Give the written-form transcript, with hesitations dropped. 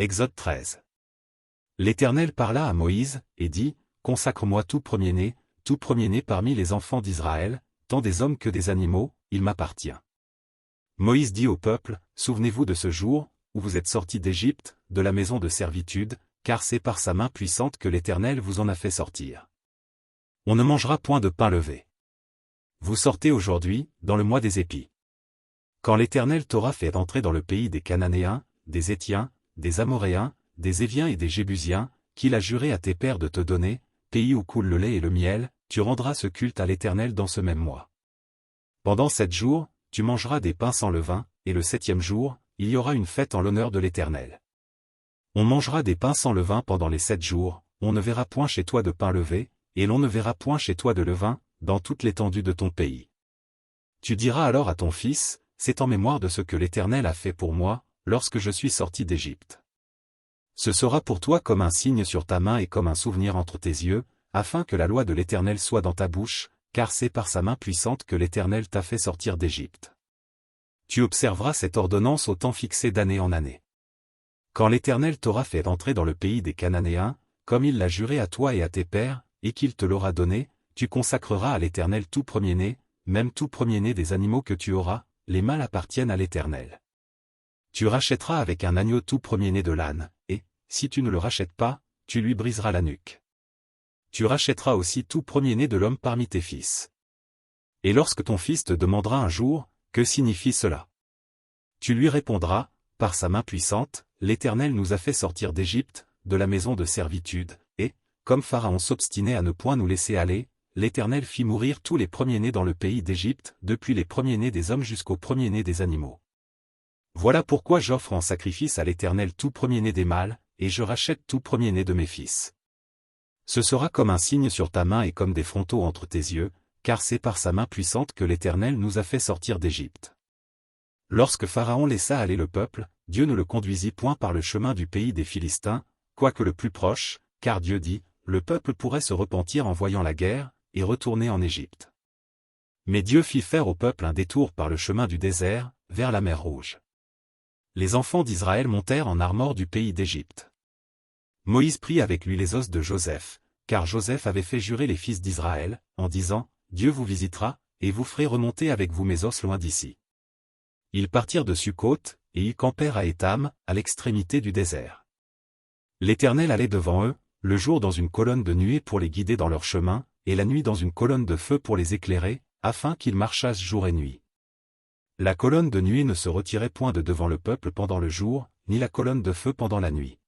Exode 13. L'Éternel parla à Moïse, et dit, Consacre-moi tout premier-né parmi les enfants d'Israël, tant des hommes que des animaux, il m'appartient. Moïse dit au peuple, Souvenez-vous de ce jour, où vous êtes sortis d'Égypte, de la maison de servitude, car c'est par sa main puissante que l'Éternel vous en a fait sortir. On ne mangera point de pain levé. Vous sortez aujourd'hui, dans le mois des épis. Quand l'Éternel t'aura fait entrer dans le pays des Cananéens, des Héthiens, des Amoréens, des Éviens et des Jébusiens, qu'il a juré à tes pères de te donner, pays où coule le lait et le miel, tu rendras ce culte à l'Éternel dans ce même mois. Pendant 7 jours, tu mangeras des pains sans levain, et le 7e jour, il y aura une fête en l'honneur de l'Éternel. On mangera des pains sans levain pendant les 7 jours, on ne verra point chez toi de pain levé, et l'on ne verra point chez toi de levain, dans toute l'étendue de ton pays. Tu diras alors à ton fils, c'est en mémoire de ce que l'Éternel a fait pour moi, lorsque je suis sorti d'Égypte. Ce sera pour toi comme un signe sur ta main et comme un souvenir entre tes yeux, afin que la loi de l'Éternel soit dans ta bouche, car c'est par sa main puissante que l'Éternel t'a fait sortir d'Égypte. Tu observeras cette ordonnance au temps fixé d'année en année. Quand l'Éternel t'aura fait entrer dans le pays des Cananéens, comme il l'a juré à toi et à tes pères, et qu'il te l'aura donné, tu consacreras à l'Éternel tout premier-né, même tout premier-né des animaux que tu auras, les mâles appartiennent à l'Éternel. Tu rachèteras avec un agneau tout premier-né de l'âne, et, si tu ne le rachètes pas, tu lui briseras la nuque. Tu rachèteras aussi tout premier-né de l'homme parmi tes fils. Et lorsque ton fils te demandera un jour, que signifie cela? Tu lui répondras, par sa main puissante, l'Éternel nous a fait sortir d'Égypte, de la maison de servitude, et, comme Pharaon s'obstinait à ne point nous laisser aller, l'Éternel fit mourir tous les premiers-nés dans le pays d'Égypte, depuis les premiers-nés des hommes jusqu'aux premiers-nés des animaux. Voilà pourquoi j'offre en sacrifice à l'Éternel tout premier-né des mâles, et je rachète tout premier-né de mes fils. Ce sera comme un signe sur ta main et comme des frontaux entre tes yeux, car c'est par sa main puissante que l'Éternel nous a fait sortir d'Égypte. Lorsque Pharaon laissa aller le peuple, Dieu ne le conduisit point par le chemin du pays des Philistins, quoique le plus proche, car Dieu dit, le peuple pourrait se repentir en voyant la guerre, et retourner en Égypte. Mais Dieu fit faire au peuple un détour par le chemin du désert, vers la mer Rouge. Les enfants d'Israël montèrent en armor du pays d'Égypte. Moïse prit avec lui les os de Joseph, car Joseph avait fait jurer les fils d'Israël, en disant, Dieu vous visitera, et vous ferez remonter avec vous mes os loin d'ici. Ils partirent de Sukkot, et ils campèrent à Étam, à l'extrémité du désert. L'Éternel allait devant eux, le jour dans une colonne de nuée pour les guider dans leur chemin, et la nuit dans une colonne de feu pour les éclairer, afin qu'ils marchassent jour et nuit. La colonne de nuée ne se retirait point de devant le peuple pendant le jour, ni la colonne de feu pendant la nuit.